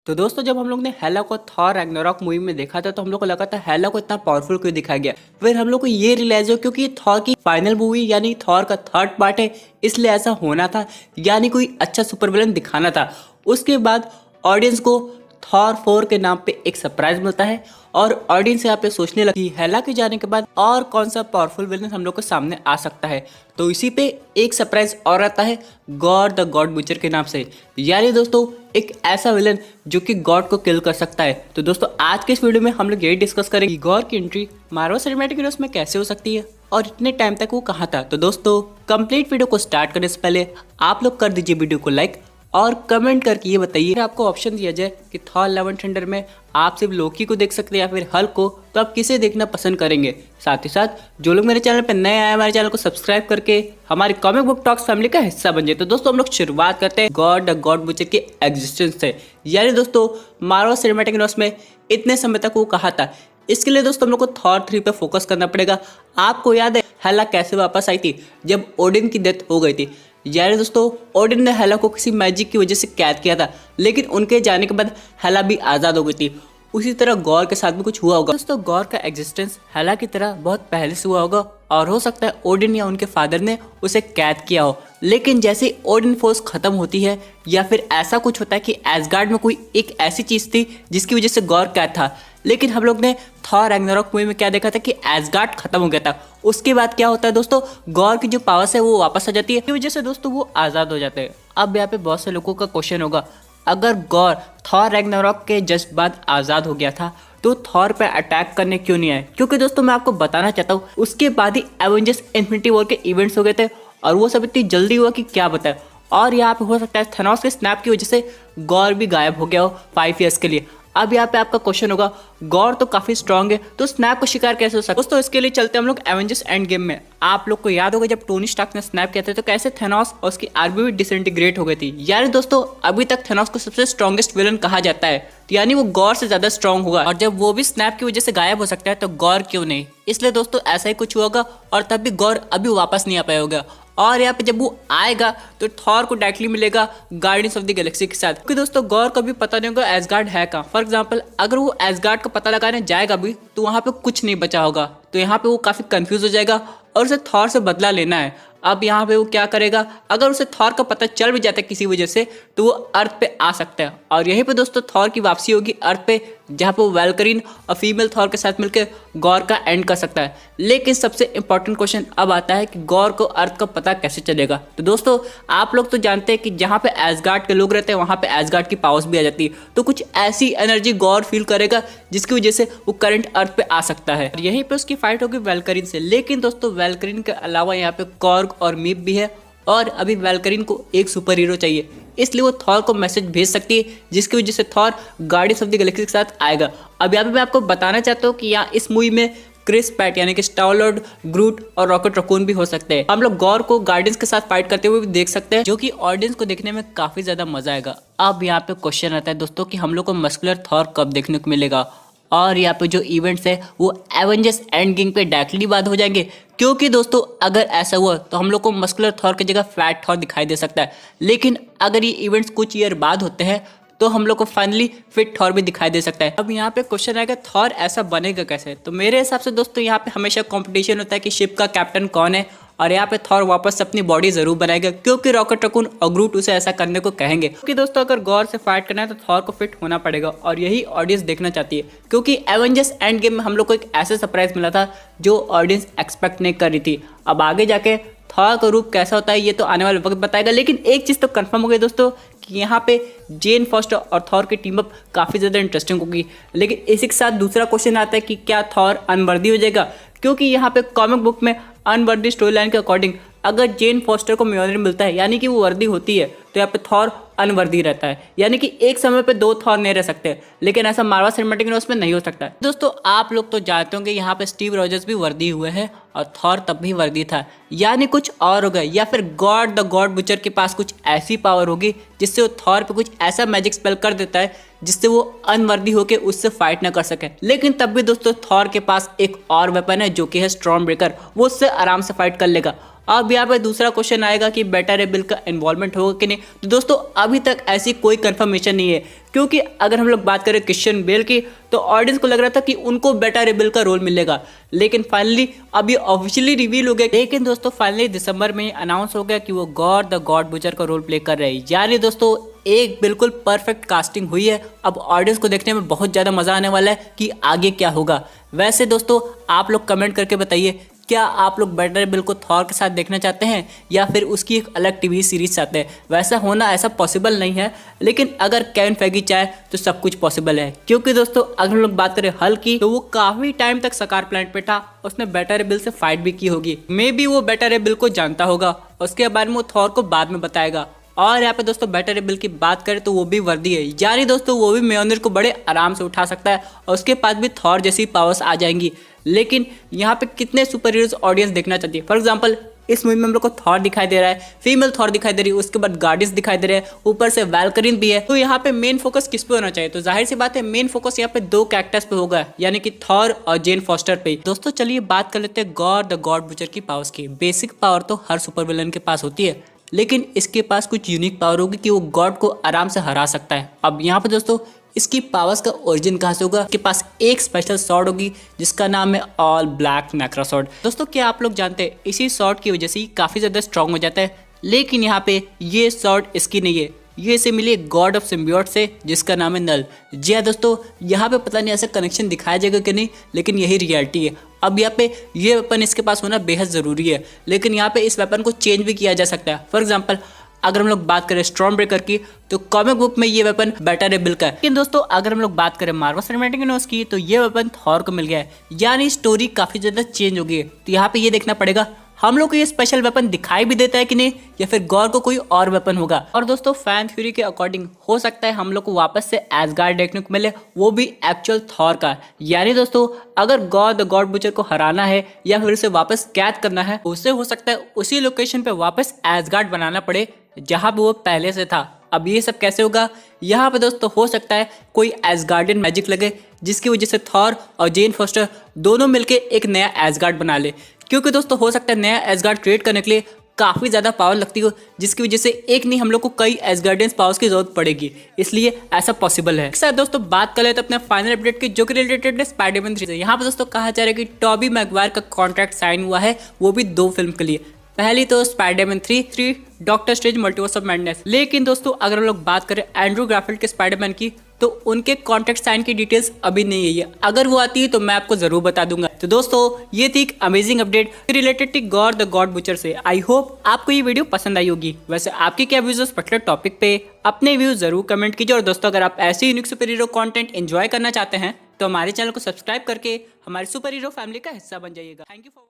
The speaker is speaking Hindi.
तो दोस्तों जब हम लोग ने हेला को थॉर रैग्नारॉक मूवी में देखा था तो हम लोग को लगा था हेला को इतना पावरफुल क्यों दिखाया गया। फिर हम लोग को ये रियलाइज हो क्योंकि थॉर की फाइनल मूवी यानी थॉर का थर्ड पार्ट है, इसलिए ऐसा होना था, यानी कोई अच्छा सुपर विलन दिखाना था। उसके बाद ऑडियंस को थॉर 4 के नाम पे एक सरप्राइज मिलता है और ऑडियंस यहाँ पे सोचने लगी हेला के जाने के बाद और कौन सा पावरफुल विलन हम लोग के सामने आ सकता है। तो इसी पे एक सरप्राइज और आता है गॉड द गॉड बुचर के नाम से, यानी दोस्तों एक ऐसा विलन जो कि गॉड को किल कर सकता है। तो दोस्तों आज के इस वीडियो में हम लोग यही डिस्कस करेंगे गॉड की एंट्री मार्वल सिनेमैटिक यूनिवर्स में कैसे हो सकती है और इतने टाइम तक वो कहाँ था। तो दोस्तों कंप्लीट वीडियो को स्टार्ट करने से पहले आप लोग कर दीजिए वीडियो को लाइक और कमेंट करके ये बताइए अगर आपको ऑप्शन दिया जाए कि थॉर लव एंड थंडर में आप सिर्फ लोकी को देख सकते हैं या फिर हल्क को, तो आप किसे देखना पसंद करेंगे। साथ ही साथ जो लोग मेरे चैनल पर नए आए हमारे चैनल को सब्सक्राइब करके हमारी कॉमिक बुक टॉक्स फैमिली का हिस्सा बन जाए। तो दोस्तों हम लोग शुरुआत करते हैं गॉड द गॉड बुचर के एग्जिस्टेंस से, यानी दोस्तों मार्वल सिनेमैटिक यूनिवर्स में इतने समय तक वो कहा था। इसके लिए दोस्तों हम लोग को थॉर 3 पे फोकस करना पड़ेगा। आपको याद है हेला कैसे वापस आई थी जब ओडिन की डेथ हो गई थी, यानी दोस्तों ओडिन ने हेला को किसी मैजिक की वजह से कैद किया था, लेकिन उनके जाने के बाद हेला भी आज़ाद हो गई थी। उसी तरह गौर के साथ भी कुछ हुआ होगा। दोस्तों गौर का एग्जिस्टेंस हेला की तरह बहुत पहले से हुआ होगा और हो सकता है ओडिन या उनके फादर ने उसे कैद किया हो, लेकिन जैसे ही ओडिन फोर्स खत्म होती है या फिर ऐसा कुछ होता है कि एसगार्ड में कोई एक ऐसी चीज थी जिसकी वजह से गौर कैद था, लेकिन हम लोग ने थॉर रैग्नारॉक मूवी में क्या देखा था कि एसगार्ड खत्म हो गया था। उसके बाद क्या होता है दोस्तों, गौर की जो पावर्स है वो वापस आ जाती है, इस वजह से दोस्तों वो आज़ाद हो जाते हैं। अब यहाँ पे बहुत से लोगों का क्वेश्चन होगा, अगर गौर थॉर रैग्नारॉक के जस्ट बाद आज़ाद हो गया था तो थॉर पे अटैक करने क्यों नहीं आए? क्योंकि दोस्तों मैं आपको बताना चाहता हूँ उसके बाद ही एवेंजर्स इन्फिनिटी वॉर के इवेंट्स हो गए थे और वो सब इतनी जल्दी हुआ कि क्या बताए। और यहाँ पे हो सकता है थेनोस के स्नैप की वजह से गौर भी गायब हो गया हो 5 ईयर्स के लिए। अब यहाँ पे आपका क्वेश्चन होगा गौर तो काफी स्ट्रांग है तो स्नैप को शिकार कैसे हो सकता है? दोस्तों इसके लिए चलते हम लोग एवेंजर्स एंड गेम में। आप लोग को याद होगा जब टोनी स्टार्क ने स्नैप किया था तो कैसे थेनोस और उसकी आर्मी भी डिसइंटीग्रेट हो गई थी। यानी दोस्तों अभी तक थेनोस को सबसे स्ट्रॉन्गेस्ट विलन कहा जाता है, तो यानी वो गौर से ज्यादा स्ट्रांग होगा और जब वो भी स्नैप की वजह से गायब हो सकता है तो गौर क्यों नहीं? इसलिए दोस्तों ऐसा ही कुछ होगा और तब भी गौर अभी वापस नहीं आ पाया होगा। और यहाँ पे जब वो आएगा तो थॉर को डायरेक्टली मिलेगा गार्डियंस ऑफ द गैलेक्सी के साथ, क्योंकि दोस्तों गौर को भी पता नहीं होगा एसगार्ड है कहाँ। फॉर एग्जांपल अगर वो एसगार्ड का पता लगाने जाएगा भी तो वहाँ पे कुछ नहीं बचा होगा, तो यहाँ पे वो काफी कंफ्यूज हो जाएगा और उसे थॉर से बदला लेना है। अब यहाँ पे वो क्या करेगा, अगर उसे थॉर का पता चल भी जाता है किसी वजह से तो वो अर्थ पे आ सकता है और यहीं पे दोस्तों थॉर की वापसी होगी अर्थ पे, जहाँ पे वो वैल्करीन और फीमेल थॉर के साथ मिलकर गौर का एंड कर सकता है। लेकिन सबसे इंपॉर्टेंट क्वेश्चन अब आता है कि गौर को अर्थ का पता कैसे चलेगा? तो दोस्तों आप लोग तो जानते हैं कि जहाँ पे एसगार्ड के लोग रहते हैं वहाँ पे एसगार्ड की पावर्स भी आ जाती है, तो कुछ ऐसी एनर्जी गौर फील करेगा जिसकी वजह से वो करंट अर्थ पे आ सकता है। यहीं पे उसकी फाइट होगी वैल्करीन से। लेकिन दोस्तों वैल्करीन के अलावा यहाँ पे कॉर्ग और मीप भी है और अभी वैल्करीन को एक सुपर हीरो चाहिए, इसलिए वो थॉर को मैसेज भेज सकती है जिसकी वजह से Thor guardians of the Galaxy के साथ आएगा। अब यहाँ पे मैं आपको बताना चाहता हूँ कि यहाँ इस मूवी में क्रिस पैट यानी कि स्टार-लॉर्ड, ग्रूट और रॉकेट रकून भी हो सकते हैं। हम लोग गौर को गार्डियंस के साथ फाइट करते हुए भी देख सकते हैं, जो कि ऑडियंस को देखने में काफी ज्यादा मजा आएगा। अब यहाँ पे क्वेश्चन आता है दोस्तों कि हम लोग को मस्कुलर थॉर कब देखने को मिलेगा? और यहाँ पे जो इवेंट्स है वो एवेंजर्स एंड गेम पे डायरेक्टली बाद हो जाएंगे, क्योंकि दोस्तों अगर ऐसा हुआ तो हम लोग को मस्कुलर थॉर की जगह फ्लैट थॉर दिखाई दे सकता है। लेकिन अगर ये इवेंट्स कुछ ईयर बाद होते हैं तो हम लोग को फाइनली फिट थॉर भी दिखाई दे सकता है। अब यहाँ पे क्वेश्चन आएगा थॉर ऐसा बनेगा कैसे? तो मेरे हिसाब से दोस्तों यहाँ पे हमेशा कंपटीशन होता है कि शिप का कैप्टन कौन है, और यहाँ पे थॉर वापस अपनी बॉडी जरूर बनाएगा क्योंकि रॉकेट रकून और ग्रूट उसे ऐसा करने को कहेंगे। क्योंकि दोस्तों अगर गौर से फाइट करना है तो थॉर को फिट होना पड़ेगा और यही ऑडियंस देखना चाहती है, क्योंकि एवेंजर्स एंड गेम में हम लोग को एक ऐसा सरप्राइज मिला था जो ऑडियंस एक्सपेक्ट नहीं कर रही थी। अब आगे जाके थॉर का रूप कैसा होता है ये तो आने वाले वक्त बताएगा, लेकिन एक चीज़ तो कंफर्म हो गई दोस्तों कि यहाँ पे जेन फॉस्टर और थॉर की टीम अप काफ़ी ज़्यादा इंटरेस्टिंग होगी। लेकिन इसी के साथ दूसरा क्वेश्चन आता है कि क्या थॉर अनवर्दी हो जाएगा? क्योंकि यहाँ पे कॉमिक बुक में अनवर्दी स्टोरी लाइन के अकॉर्डिंग अगर जेन फॉस्टर को म्योलनर मिलता है यानी कि वो वर्दी होती है तो यहाँ पे थॉर अनवर्दी रहता है, यानी कि एक समय पे 2 थॉर नहीं रह सकते। लेकिन ऐसा मार्वल सिनेमैटिक यूनिवर्स में नहीं हो सकता। दोस्तों आप लोग तो जानते होंगे यहाँ पे स्टीव रॉजर्स भी वर्दी हुए हैं और थॉर तब भी वर्दी था, यानी कुछ और होगा या फिर गॉड द गॉड बुचर के पास कुछ ऐसी पावर होगी जिससे वो थॉर पे कुछ ऐसा मैजिक स्पेल कर देता है जिससे वो अनवर्दी होके उससे फाइट ना कर सके। लेकिन तब भी दोस्तों थॉर के पास एक और वेपन है जो कि है स्टॉर्म ब्रेकर, वो उससे आराम से फाइट कर लेगा। अब यहाँ पे दूसरा क्वेश्चन आएगा कि बेटा रे बिल का इन्वॉल्वमेंट होगा कि नहीं। तो दोस्तों अभी तक ऐसी कोई कंफर्मेशन नहीं है, क्योंकि अगर हम लोग बात करें क्रिश्चियन बेल की तो ऑडियंस को लग रहा था कि उनको बेटा रे बिल का रोल मिलेगा, लेकिन फाइनली अभी ऑफिशियली रिवील हो गया। लेकिन दोस्तों फाइनली दिसंबर में अनाउंस हो गया कि वो गॉड द गॉड बुचर का रोल प्ले कर रहे हैं। यानी दोस्तों एक बिल्कुल परफेक्ट कास्टिंग हुई है। अब ऑडियंस को देखने में बहुत ज़्यादा मज़ा आने वाला है कि आगे क्या होगा। वैसे दोस्तों आप लोग कमेंट करके बताइए, क्या आप लोग बेटा रे बिल को थॉर के साथ देखना चाहते हैं या फिर उसकी एक अलग टीवी सीरीज चाहते हैं। वैसा होना ऐसा पॉसिबल नहीं है, लेकिन अगर केविन फेगी चाहे तो सब कुछ पॉसिबल है। क्योंकि दोस्तों अगर हम लोग बात करें हल्क की तो वो काफी टाइम तक सकार प्लांट पे था, उसने बेटा रे बिल से फाइट भी की होगी। मे बी वो बेटा रे बिल को जानता होगा, उसके बारे में वो थॉर को बाद में बताएगा। और यहाँ पे दोस्तों बेटा रे बिल की बात करें तो वो भी वर्दी है, यानी दोस्तों वो भी म्योनिर को बड़े आराम से उठा सकता है और उसके पास भी थॉर जैसी पावर्स आ जाएंगी। लेकिन यहाँ पे कितने सुपर हीरोज ऑडियंस देखना चाहती है। फॉर एग्जांपल इस मूवी में हम लोग को थॉर दिखाई दे रहा है, फीमेल थॉर दिखाई दे रही है, उसके बाद गार्डियंस दिखाई दे रहे हैं, ऊपर से वैल्करिन भी है। तो यहाँ पे मेन फोकस किस पे होना चाहिए? तो जाहिर सी बात है मेन फोकस यहाँ पे दो कैरेक्टर्स पे होगा, यानी कि थॉर और जेन फॉस्टर पे। दोस्तों चलिए बात कर लेते हैं गॉड द गॉड बुचर की पावर्स की। बेसिक पावर तो हर सुपर विलन के पास होती है, लेकिन इसके पास कुछ यूनिक पावर होगी कि वो गॉड को आराम से हरा सकता है। अब यहाँ पे दोस्तों इसकी पावर्स का ओरिजिन कहाँ से होगा? इसके पास एक स्पेशल स्वॉर्ड होगी जिसका नाम है ऑल ब्लैक नेक्रा स्वॉर्ड। दोस्तों क्या आप लोग जानते हैं इसी स्वॉर्ड की वजह से काफी ज्यादा स्ट्रॉन्ग हो जाता है, लेकिन यहाँ पे ये स्वॉर्ड इसकी नहीं है, ये इसे मिली गॉड ऑफ सिम्बियोट से जिसका नाम है नल। जी हाँ दोस्तों, यहाँ पे पता नहीं ऐसा कनेक्शन दिखाया जाएगा कि नहीं, लेकिन यही रियलिटी है। अब यहाँ पे ये वेपन इसके पास होना बेहद ज़रूरी है, लेकिन यहाँ पे इस वेपन को चेंज भी किया जा सकता है। फॉर एग्जाम्पल अगर हम लोग बात करें स्टॉर्म ब्रेकर की तो कॉमिक बुक में ये वेपन बेटा रे बिल का है, लेकिन दोस्तों अगर हम लोग बात करें मार्वल सिनेमैटिक यूनिवर्स की तो ये वेपन थॉर को मिल गया है, यानी स्टोरी काफ़ी ज़्यादा चेंज हो गई है। तो यहाँ पे ये देखना पड़ेगा हम लोग को ये स्पेशल वेपन दिखाई भी देता है कि नहीं, या फिर गॉड को कोई और वेपन होगा। और दोस्तों फैन थ्योरी के अकॉर्डिंग हो सकता है हम लोग को वापस से एसगार्ड देखने को मिले, वो भी एक्चुअल थॉर का। यानी दोस्तों अगर गॉड द गॉड बुचर को हराना है या फिर उसे वापस कैद करना है, उसे हो सकता है उसी लोकेशन पे वापस एसगार्ड बनाना पड़े जहां पे वो पहले से था। अब ये सब कैसे होगा? यहाँ पे दोस्तों हो सकता है कोई एसगार्डियन मैजिक लगे जिसकी वजह से थॉर और जेन फॉस्टर दोनों मिलके एक नया एसगार्ड बना ले। क्योंकि दोस्तों हो सकता है नया एसगार्ड क्रिएट करने के लिए काफ़ी ज़्यादा पावर लगती हो, जिसकी वजह से एक नहीं हम लोग को कई एसगार्डियंस पावर्स की जरूरत पड़ेगी, इसलिए ऐसा पॉसिबल है। सर दोस्तों बात कर ले तो अपने फाइनल अपडेट की, जो कि रिलेटेड है स्पाइडरमैन 3 से। यहाँ पे दोस्तों कहा जा रहा है कि टॉबी मैगवायर का कॉन्ट्रैक्ट साइन हुआ है, वो भी 2 फिल्म के लिए। पहली तो Spiderman 3, doctor strange multiverse of madness. लेकिन दोस्तों अगर हम लोग बात करें एंड्रू गारफील्ड के स्पाइडरमैन की तो उनके कॉन्ट्रैक्ट साइन की डिटेल्स अभी नहीं है। अगर वो आती है तो मैं आपको जरूर बता दूंगा। तो दोस्तों ये थी एक amazing update related to God the God Butcher से। आई होप आपको ये वीडियो पसंद आई होगी। वैसे आपके क्या व्यूज उस पर्टिकुलर टॉपिक पे, अपने व्यूज जरूर कमेंट कीजिए। और दोस्तों अगर आप ऐसे unique super hero content enjoy करना चाहते हैं तो हमारे चैनल को सब्सक्राइब करके हमारे सुपर हीरो फैमिली का हिस्सा बन जाइएगा। Thank you for